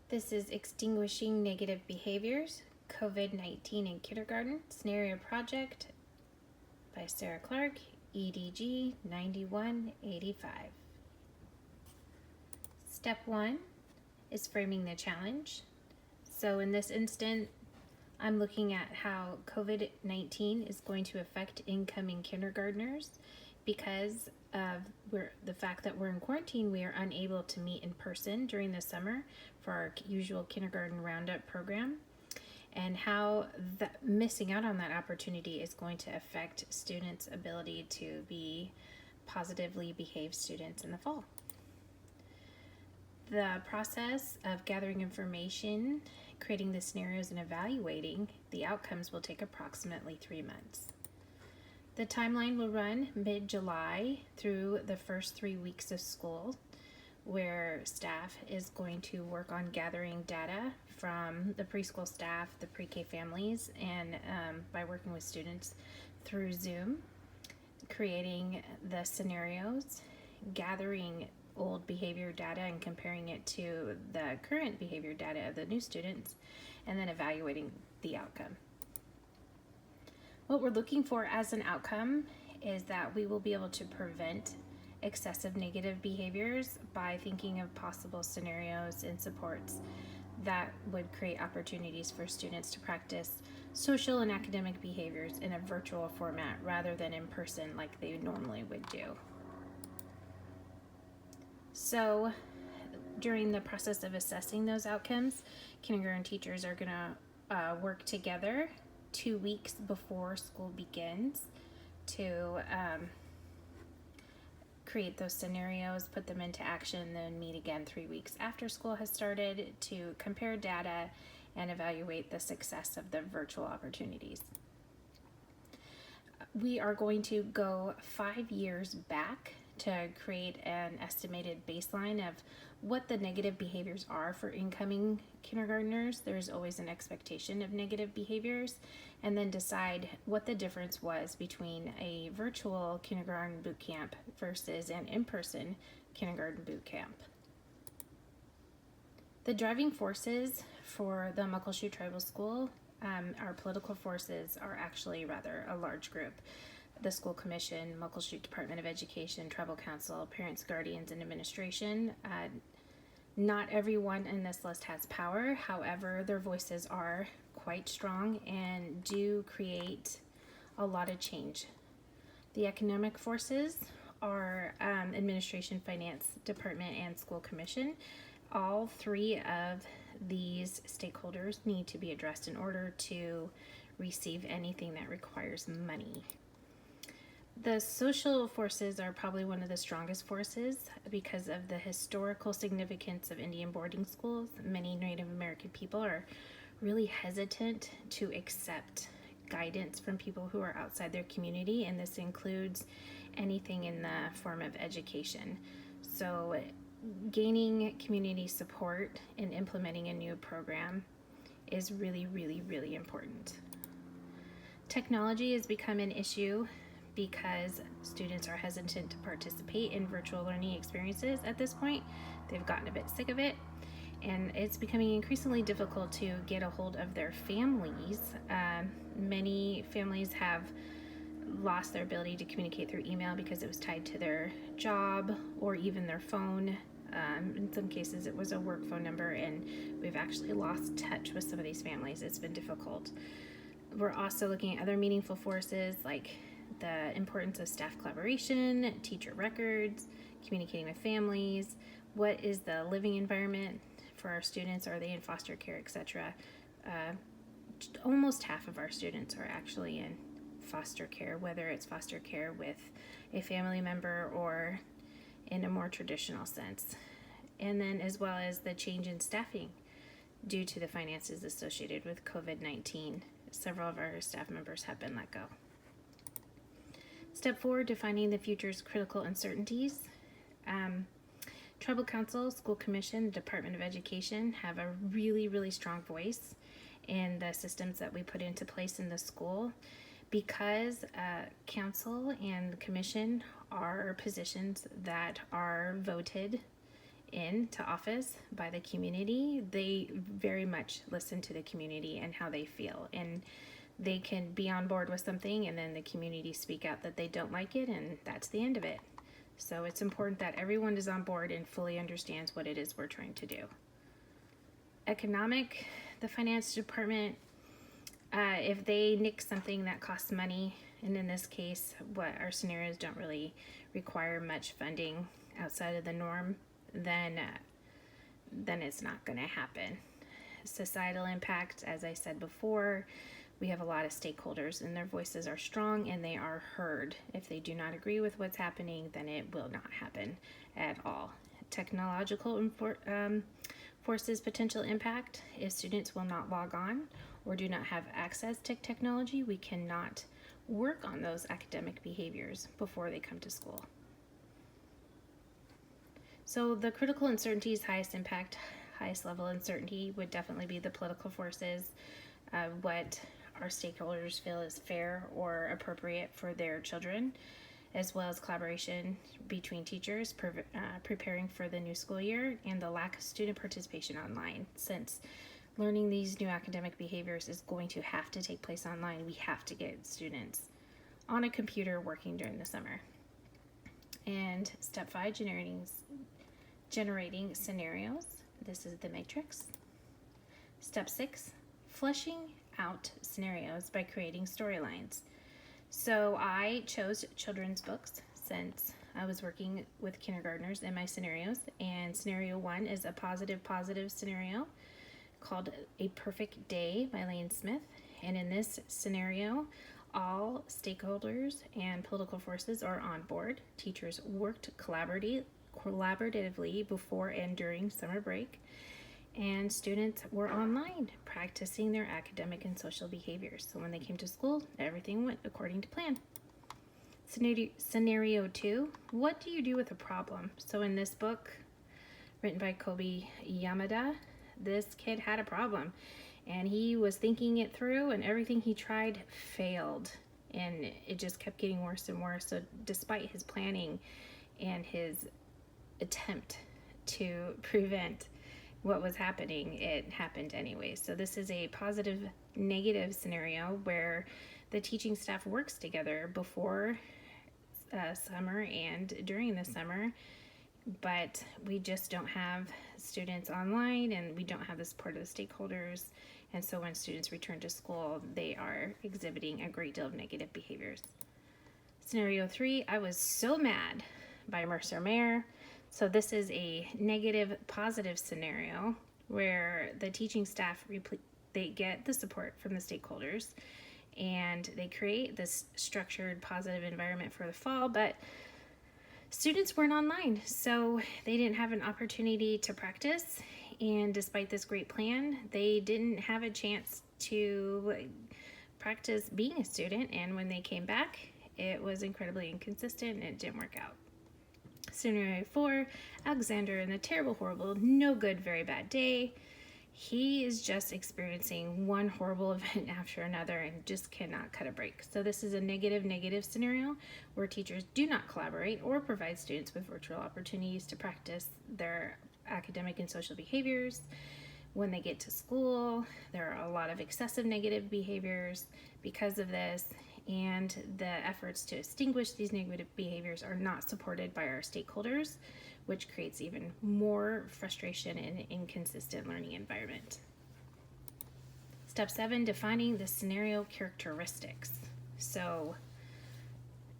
This is Extinguishing Negative Behaviors, COVID-19 in Kindergarten, Scenario Project by Sarah Clark, EDG 9185. Step 1 is framing the challenge. So in this instant, I'm looking at how COVID-19 is going to affect incoming kindergartners because of the fact that we're in quarantine. We are unable to meet in person during the summer for our usual kindergarten roundup program, and how missing out on that opportunity is going to affect students' ability to be positively behaved students in the fall. The process of gathering information, creating the scenarios, and evaluating the outcomes will take approximately 3 months. The timeline will run mid-July through the first 3 weeks of school, where staff is going to work on gathering data from the preschool staff, the pre-K families, and by working with students through Zoom, creating the scenarios, gathering old behavior data and comparing it to the current behavior data of the new students, and then evaluating the outcome. What we're looking for as an outcome is that we will be able to prevent excessive negative behaviors by thinking of possible scenarios and supports that would create opportunities for students to practice social and academic behaviors in a virtual format rather than in person like they normally would do. So during the process of assessing those outcomes, kindergarten teachers are going to work together 2 weeks before school begins to create those scenarios, put them into action, then meet again 3 weeks after school has started to compare data and evaluate the success of the virtual opportunities. We are going to go 5 years back to create an estimated baseline of what the negative behaviors are for incoming kindergartners. There's always an expectation of negative behaviors, and then decide what the difference was between a virtual kindergarten boot camp versus an in-person kindergarten boot camp. The driving forces for the Muckleshoot Tribal School, our political forces, are actually rather a large group. The School Commission, Muckleshoot Department of Education, Tribal Council, Parents, Guardians, and Administration. Not everyone in this list has power. However, their voices are quite strong and do create a lot of change. The economic forces are Administration, Finance Department, and School Commission. All 3 of these stakeholders need to be addressed in order to receive anything that requires money. The social forces are probably one of the strongest forces because of the historical significance of Indian boarding schools. Many Native American people are really hesitant to accept guidance from people who are outside their community, and this includes anything in the form of education. So gaining community support and implementing a new program is really, really, really important. Technology has become an issue because students are hesitant to participate in virtual learning experiences at this point. They've gotten a bit sick of it, and it's becoming increasingly difficult to get a hold of their families. Many families have lost their ability to communicate through email because it was tied to their job or even their phone. In some cases it was a work phone number, and we've actually lost touch with some of these families. It's been difficult. We're also looking at other meaningful forces like the importance of staff collaboration, teacher records, communicating with families, what is the living environment for our students, are they in foster care, etc. Almost half of our students are actually in foster care, whether it's foster care with a family member or in a more traditional sense. And then as well as the change in staffing due to the finances associated with COVID-19. Several of our staff members have been let go. Step 4, defining the future's critical uncertainties. Tribal Council, School Commission, Department of Education have a really, really strong voice in the systems that we put into place in the school, because Council and the Commission are positions that are voted into office by the community, they very much listen to the community and how they feel. And they can be on board with something and then the community speak out that they don't like it, and that's the end of it. So it's important that everyone is on board and fully understands what it is we're trying to do. The finance department, if they nick something that costs money, and in this case, what our scenarios don't really require much funding outside of the norm, then it's not going to happen. Societal impact, as I said before, we have a lot of stakeholders and their voices are strong and they are heard. If they do not agree with what's happening, then it will not happen at all. Technological forces potential impact. If students will not log on or do not have access to technology, we cannot work on those academic behaviors before they come to school. So the critical uncertainties, highest impact, highest level uncertainty would definitely be the political forces, what our stakeholders feel is fair or appropriate for their children, as well as collaboration between teachers preparing for the new school year, and the lack of student participation online. Since learning these new academic behaviors is going to have to take place online, we have to get students on a computer working during the summer. And step 5, generating scenarios. This is the matrix. Step 6, fleshing out scenarios by creating storylines. So I chose children's books since I was working with kindergartners in my scenarios, and scenario 1 is a positive scenario called A Perfect Day by Lane Smith. And in this scenario, all stakeholders and political forces are on board. Teachers worked collaboratively before and during summer break, and students were online practicing their academic and social behaviors. So when they came to school, everything went according to plan. Scenario 2, what do you do with a problem? So in this book, written by Kobe Yamada, this kid had a problem and he was thinking it through, and everything he tried failed, and it just kept getting worse and worse. So despite his planning and his attempt to prevent what was happening, it happened anyway. So this is a positive negative scenario where the teaching staff works together before summer and during the summer, but we just don't have students online and we don't have the support of the stakeholders. And so when students return to school, they are exhibiting a great deal of negative behaviors. Scenario 3, I Was So Mad by Mercer Mayer. So this is a negative positive scenario where the teaching staff, they get the support from the stakeholders and they create this structured positive environment for the fall, but students weren't online, so they didn't have an opportunity to practice. And despite this great plan, they didn't have a chance to practice being a student. And when they came back, it was incredibly inconsistent and it didn't work out. Scenario 4, Alexander and the Terrible, Horrible, No Good, Very Bad Day. He is just experiencing one horrible event after another and just cannot cut a break. So this is a negative scenario where teachers do not collaborate or provide students with virtual opportunities to practice their academic and social behaviors. When they get to school, there are a lot of excessive negative behaviors because of this, and the efforts to extinguish these negative behaviors are not supported by our stakeholders, which creates even more frustration and inconsistent learning environment. Step 7, defining the scenario characteristics. So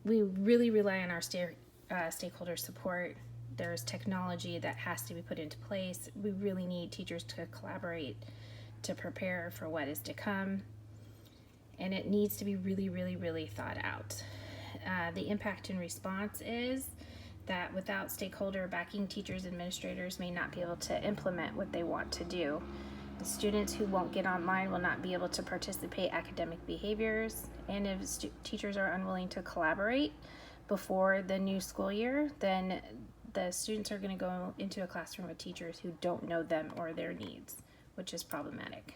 we really rely on our stakeholder support. There's technology that has to be put into place. We really need teachers to collaborate to prepare for what is to come. And it needs to be really thought out. The impact and response is that without stakeholder backing, teachers and administrators may not be able to implement what they want to do. The students who won't get online will not be able to participate academic behaviors, and if teachers are unwilling to collaborate before the new school year, then the students are going to go into a classroom with teachers who don't know them or their needs, which is problematic.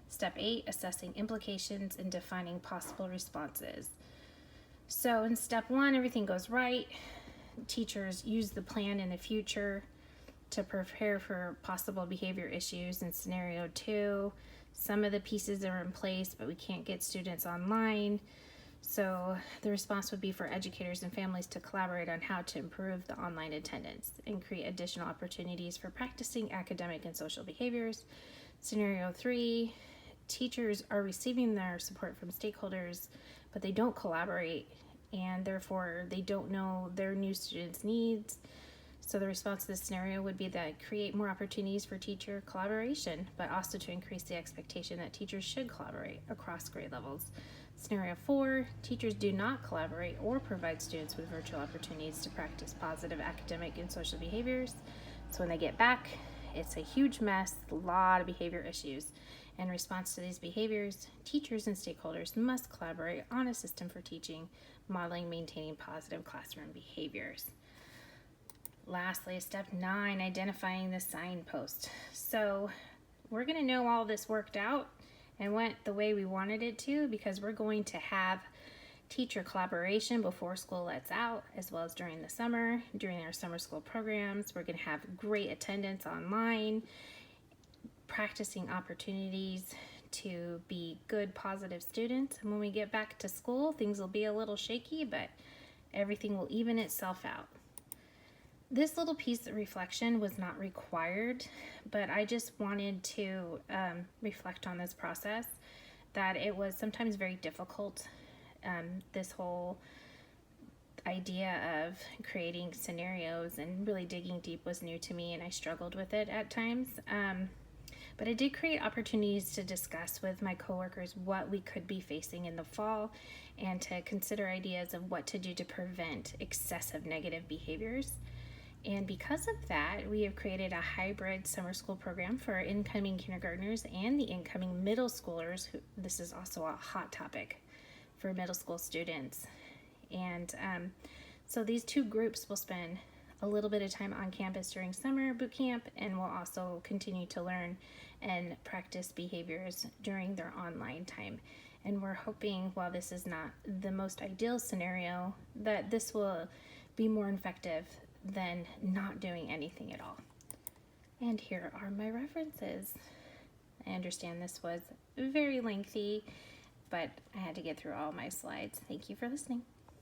Step 8, assessing implications and defining possible responses. So in step 1, everything goes right. Teachers use the plan in the future to prepare for possible behavior issues in scenario 2. Some of the pieces are in place, but we can't get students online. So the response would be for educators and families to collaborate on how to improve the online attendance and create additional opportunities for practicing academic and social behaviors. Scenario 3, teachers are receiving their support from stakeholders, but they don't collaborate, and therefore they don't know their new students' needs. So the response to this scenario would be that create more opportunities for teacher collaboration, but also to increase the expectation that teachers should collaborate across grade levels. Scenario 4, teachers do not collaborate or provide students with virtual opportunities to practice positive academic and social behaviors. So when they get back, it's a huge mess, a lot of behavior issues. In response to these behaviors, teachers and stakeholders must collaborate on a system for teaching, modeling, maintaining positive classroom behaviors. Lastly, step 9, identifying the signpost. So we're going to know all this worked out and went the way we wanted it to, because we're going to have teacher collaboration before school lets out, as well as during the summer, during our summer school programs. We're going to have great attendance online, practicing opportunities to be good, positive students. And when we get back to school, things will be a little shaky, but everything will even itself out. This little piece of reflection was not required, but I just wanted to reflect on this process, that it was sometimes very difficult. This whole idea of creating scenarios and really digging deep was new to me, and I struggled with it at times. But I did create opportunities to discuss with my coworkers what we could be facing in the fall, and to consider ideas of what to do to prevent excessive negative behaviors. And because of that, we have created a hybrid summer school program for our incoming kindergartners and the incoming middle schoolers. This is also a hot topic for middle school students. And so these two groups will spend a little bit of time on campus during summer boot camp, and will also continue to learn and practice behaviors during their online time. And we're hoping, while this is not the most ideal scenario, that this will be more effective than not doing anything at all. And here are my references. I understand this was very lengthy, but I had to get through all my slides. Thank you for listening.